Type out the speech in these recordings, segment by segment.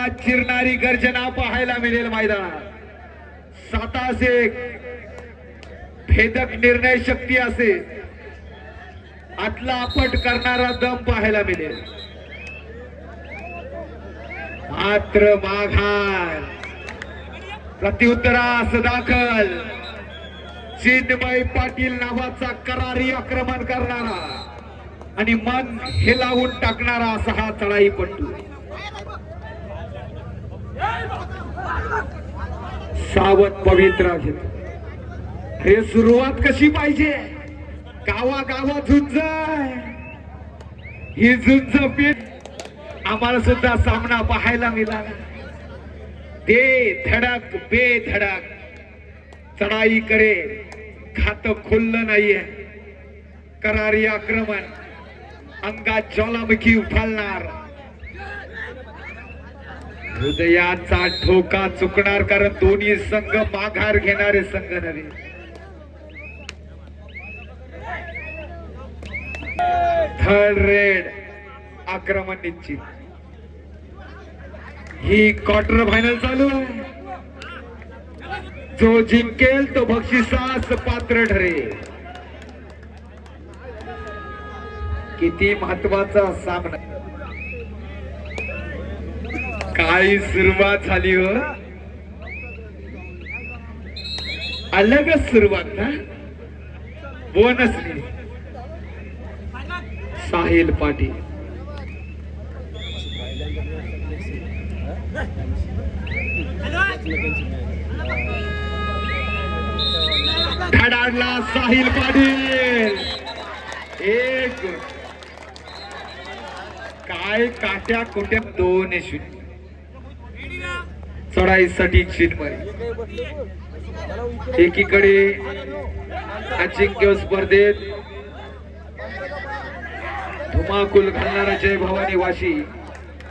आवाज चिरणारी गर्जना पाहायला मिळेल मैदानात. 7-1 भेदक निर्णय शक्ती असे आतला आपट करणारा दम पाहायला मिळेल. मात्र माघार प्रत्युत्तरास दाखल चिन्मय पाटील नावाचा करारी आक्रमण करणारा आणि मन हेलावून टाकणारा असा हा चढाईपट्टू. सावध पवित्रा घेतो. हे सुरुवात कशी पाहिजे? गावागावात झुंज. ही झुंज पीठ आम्हाला सुद्धा सामना पाहायला मिळाला. ते धडक बेधडक चढाई करे, खात खुल्लं नाहीये. करारी आक्रमण, अंगात ज्वालामुखी उफालणार, हृदयाचा ठोका चुकणार. कारण दोन्ही संघ माघार घेणारे संघ नव्हे. थर्ड रेड आक्रमण निश्चित. ही क्वार्टर फायनल चालू आहे. जो जिंकेल तो बक्षिसास पात्र ठरेल. किती महत्वाचा सामना. काय सुरुवात झाली हो. अलगच सुरुवात ना. बोनस साहिल पाटील. धडाडला साहिल पाटील. एक काय काट्या कोट्या 2-0 चढाईसाठी चिन्मय. एकीकडे अजिंक्य स्पर्धेत धुमाकूल घालणारा जय भवानी वाशी,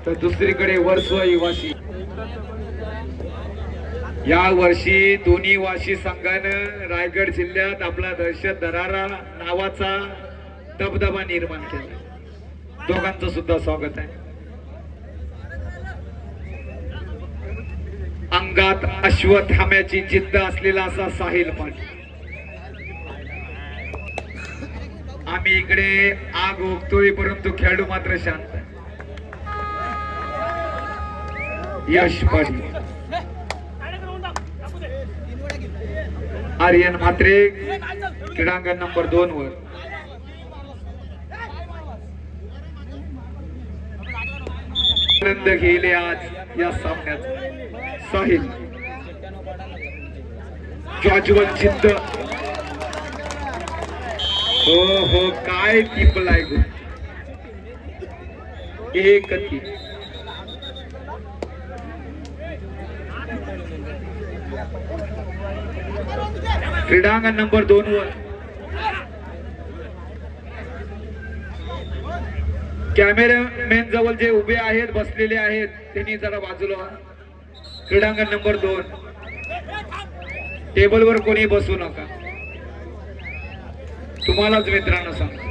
तर दुसरीकडे वर्सोई वाशी. या वर्षी दोन्ही वाशी संघानं रायगड जिल्ह्यात आपला दहशत दरारा नावाचा दबदबा निर्माण केला. दोघांचं सुद्धा स्वागत आहे. अंगात अश्वत्थाम्याची जिद्द असलेला असा साहिल पाटील. आम्ही इकडे आग ओकतोय परंतु खेळाडू मात्र शांत आहे. यश पाटील. आर्यन म्हात्रे क्रीडांगण नंबर 2 वर. आनंद घेले आज या सामन्यात. साहिल ज्वाज्वल जिद्द. हो हो काय टिपलाय गो. एक ती क्रीडांगण नंबर 2 वर. कॅमेरामॅन जवळ जे उभे आहेत बसलेले आहेत त्यांनी जरा बाजूला. क्रीडांगण नंबर 2 टेबलवर कोणी बसू नका. तुम्हालाच मित्रांनो सांगतो,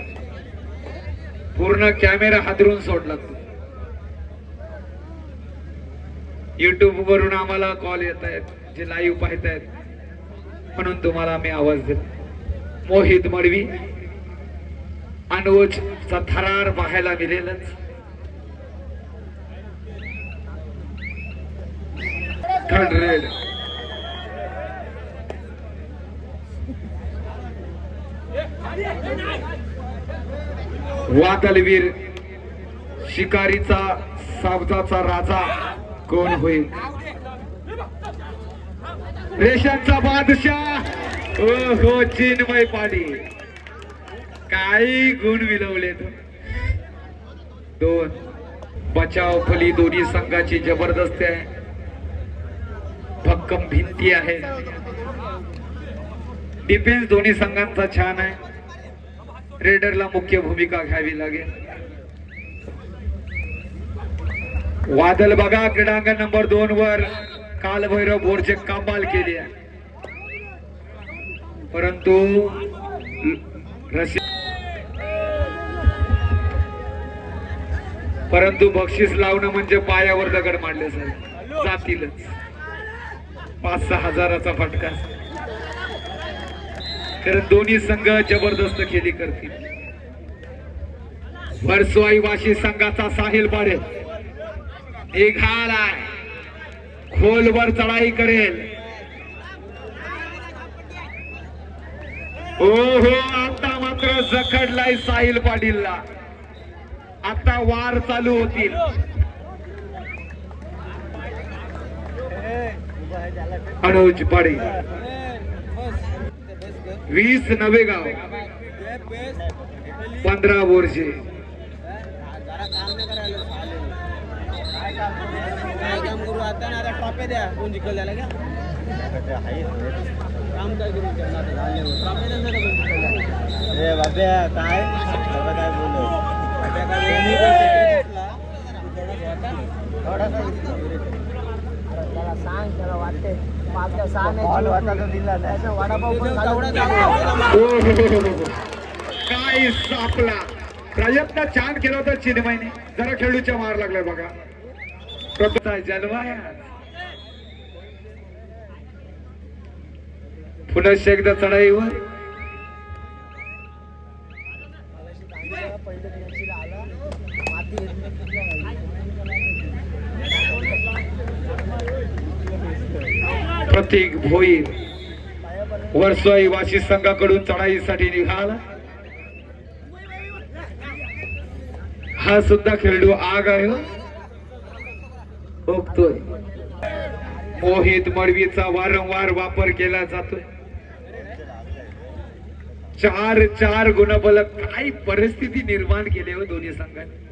पूर्ण कॅमेरा हादरून सोडला. युट्यूब वरून आम्हाला कॉल येत आहेत जे लाईव्ह पाहतायत, म्हणून तुम्हाला आम्ही आवाज देतो. मोहित मडवी अनुजचा थरार पाहायला मिळेलच. थर्ड रेड वादलवीर शिकारीचा सावजाचा राजा कोण होईल. रेषांचा बादशाह हो चिन्मय पाटील. काही गुण मिळवले. 2 बचाव फली दोन्ही संघाची जबरदस्त आहे. भक्कम भिंती आहे. डिफेन्स दोन्ही संघांचा छान आहे. रेडरला मुख्य भूमिका घ्यावी लागेल. वादल बघा क्रीडांगण नंबर 2 वर कालभैरव बोरचे कमाल केली आहे, परंतु परंतु बक्षीस लावणं म्हणजे पायावर दगड मांडले सर जातीलच. 5-6 हजाराचा फटका. कारण दोन्ही संघ जबरदस्त खेळी करतील. वर्सोई वाशी संघाचा साहिल पाडेल निघालाय, खोलवर चढाई करेल. ओहो, आता मात्र जखडलाय साहिल पाटीलला. आता वार चालू होतील. अनुज पाटील 20 नवेगाव 15 बोरशे. काय सापला. प्रयत्न छान केला होता चिन्मयने. जरा खेळूच्या मार लागलाय बघा. जलवा पुन्हा एकदा चढाईवर. प्रतीक भोईर वर्सोई वाशी संघाकडून चढाईसाठी निघाला. हा सुद्धा खेळाडू आग आहे. बघतोय मोहित मडवीचा वारंवार वापर केला जातोय. 4 गुणफलक. काय परिस्थिती निर्माण केली हो दोन्ही संघांनी.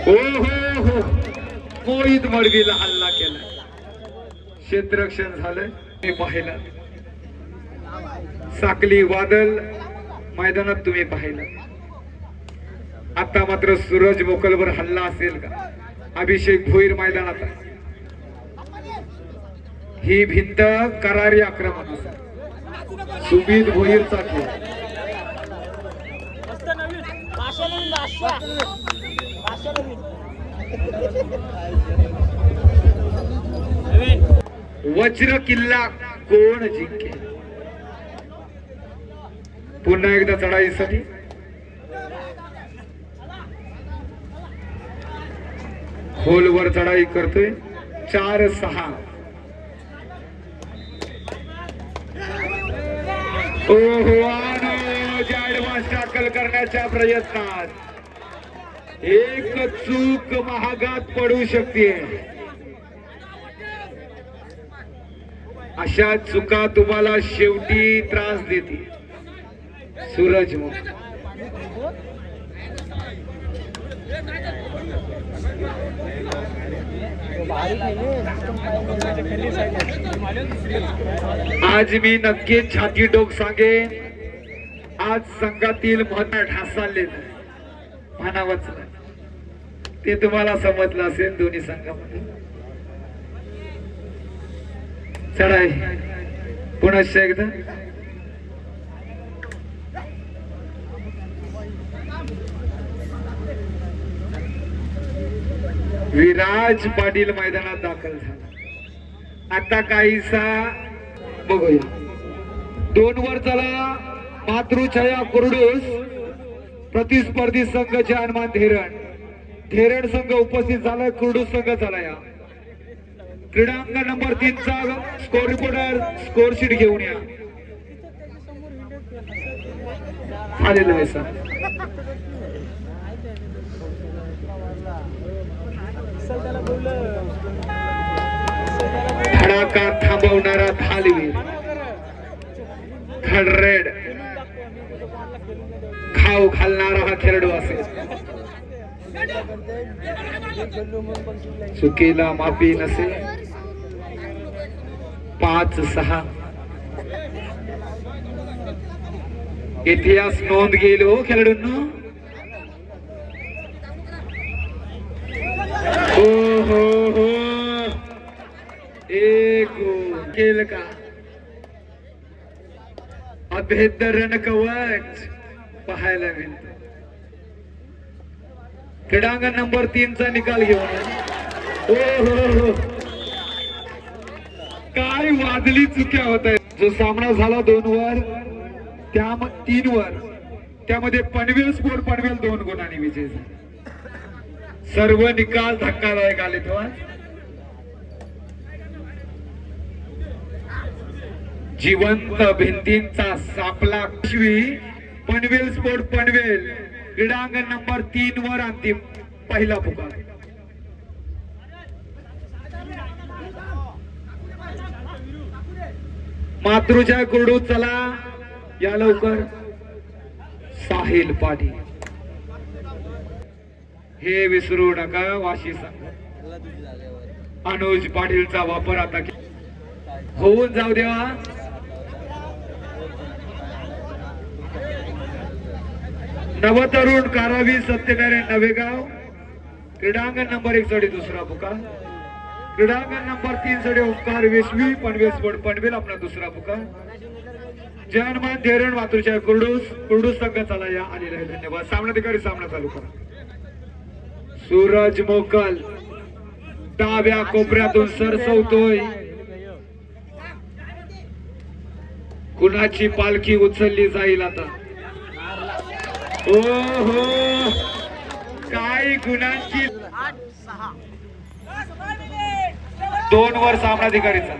हो हो हो, मोहित मडवीला हल्ला केला. क्षेत्ररक्षण झालं मी पाहिलं. साकली वादल मैदानात तुम्ही पाहिलं. आता मात्र सूरज मोकलवर हल्ला असेल का. अभिषेक भोईर मैदानात. ही भिंत करारी आक्रमण असेल. सुमित भोईरचा खेळ. वज्र किल्ला कोण जिंकेल. पुन्हा एकदा चढाईसाठी. खोलवर चढाई करतोय. 4-6. ओहो, अनुज ऍडव्हान्स टॅकल करण्याच्या प्रयत्नात एक चूक महागात पडू शकते. अशा चुका तुम्हाला शेवटी त्रास देतील. सूरज आज मी नक्की छाती डोक सांगेन. आज संघातील महत्व ढासाळले म्हणावंच ते तुम्हाला समजलं असेल. दोन्ही संघामध्ये चढाई पुन्हा एकदा. विराज पाटील मैदानात दाखल झाला. आता काहीसा बघूया. 2 वर चला. मातृछाया कुर्डूस प्रतिस्पर्धी संघ जानमान धेरण. धेरण संघ उपस्थित झाला. कुर्डूस संघ चला. या क्रीडांगण नंबर 3 चा स्कोर रिपोर्टर स्कोर शीट घेऊन या. आलेलं आहे सर. धडाका थांबवणारा थालवीर. थर्ड रेड खाऊ घालणारा हा खेळाडू असेल. चुकीला माफी नसेल. 5-6 इतिहास नोंद घेईल हो खेळाडूंना. हो हो हो, एक केलं का. अभेद्य रणकवच पाहायला मिळत. क्रीडांगण नंबर 3 चा निकाल घेऊन हो हो हो काय वादळी चुक्या होत आहेत. जो सामना झाला 2 वर त्या 3 वर त्यामध्ये पनवेल स्पोर्ट पनवेल 2 गुणांनी विजय झाला. सर्व निकाल धक्कादायक आले. तेव्हा जिवंत भिंतींचा सापला पनवेल स्पोर्ट पनवेल क्रीडांगण नंबर 3 वर अंतिम पहिला पुकार. मातृजय कुरडू चला या लवकर. साहिल पाटील हे विसरू नका. वाशी संघ अनुज पाटीलचा वापर आता होऊन जाऊ देवा. नवतरुण कारावी सत्यनारायण नवेगाव क्रीडांगण नंबर 1 साठी दुसरा पुकार. क्रीडांगण नंबर 3 साठी ओंकार वेशवी पनवेल स्पोर्ट पनवेल आपला दुसरा पुकार. जनमान धैरण मातृच्या कुरडूस संघ चला या आलेला आहे. धन्यवाद. सामनाधिकारी सामना चालू करा. सूरज मोकल डाव्या कोपऱ्यातून सरसवतोय. कुणाची पालखी उचलली जाईल आता. ओ हो काय गुणांची 2 वर सामनाधिकारीचा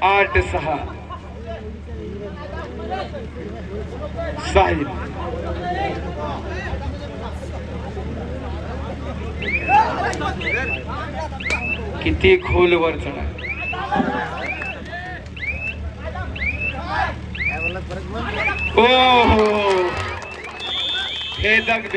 8-6 साहिल किती खोलवर चढा. ओ हो हे दगड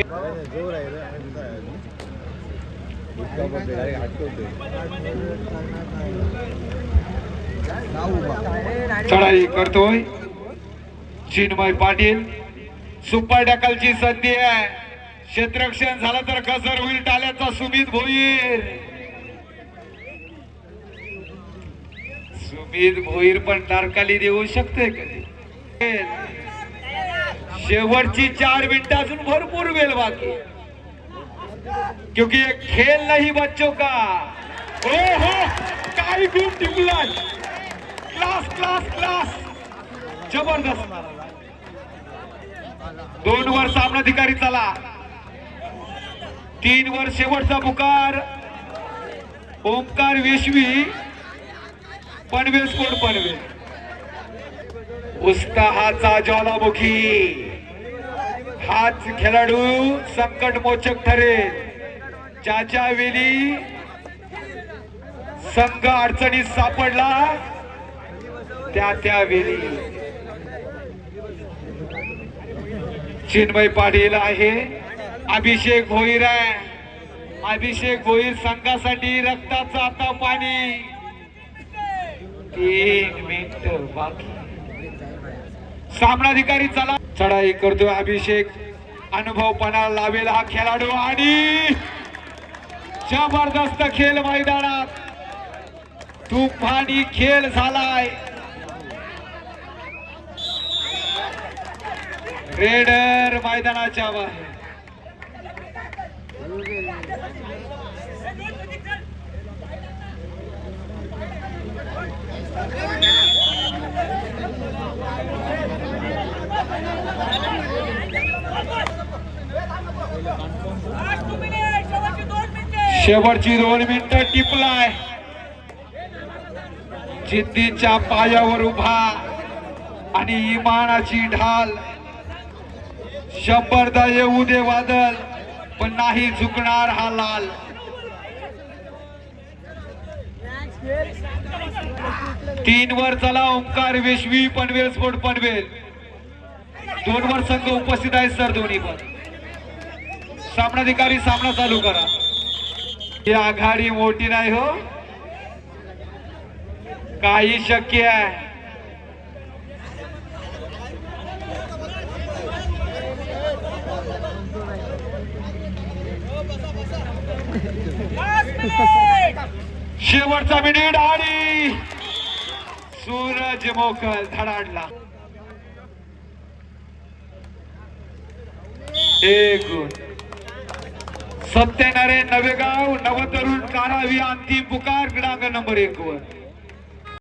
चढाई करतोय चिन्मय पाटील. सुपर डॅकलची संधी आहे. क्षेत्ररक्षण झालं तर कसर होईल. टाल्याचा सुमित भोईर. सुमित भोईर पण टारकाली देऊ शकते कधी. शेवटची 4 मिनिटं अजून भरपूर वेळ बाकी. क्योंकि ये खेल नहीं बच्चों का. ओहो काय गुण टिपला. क्लास क्लास क्लास जबरदस्त. 2 वर सामनाधिकारी चला. 3 वर शेवटचा पुकार ओंकार वेशवी पनवेल स्पोर्ट पनवेल. उत्साहाचा ज्वालामुखी हाच खेळाडू संकट मोचक ठरेल. ज्याच्या वेळी संघ अडचणीत सापडला त्यावेळी चिन्मय पाटील आहे. अभिषेक भोईर आहे. अभिषेक भोईर संघासाठी रक्ताचं आता पाणी. 3 मिनिटं बाकी. सामनाधिकारी चला. चढाई करतोय अभिषेक. अनुभवपणा लावेल हा खेळाडू आणि जबरदस्त खेळ मैदानात. तुफानी खेळ झालाय. रेडर मैदानाच्या बाहेर. शेवटची 2 मिनिटं टिपलाय. जिद्दीच्या पायावर उभा आणि इमानाची ढाल. शंभरदा येऊ दे वादळ पण नाही झुकणार हा लाल. तीन वर चला ओंकार वेशवी पनवेल स्पोर्ट पनवेल. 2 वर संघ उपस्थित आहे सर. दोन्ही पण सामनाधिकारी सामना चालू करा. ही आघाडी मोठी नाही हो. काही शक्य आहे. शेवटचा मिनिट आणि सूरज मोकल धडाडला. एक गुण. सत्यनारायण नवेगाव नवतरुण कारावी अंतिम पुकार क्रीडांगण नंबर 1 वर.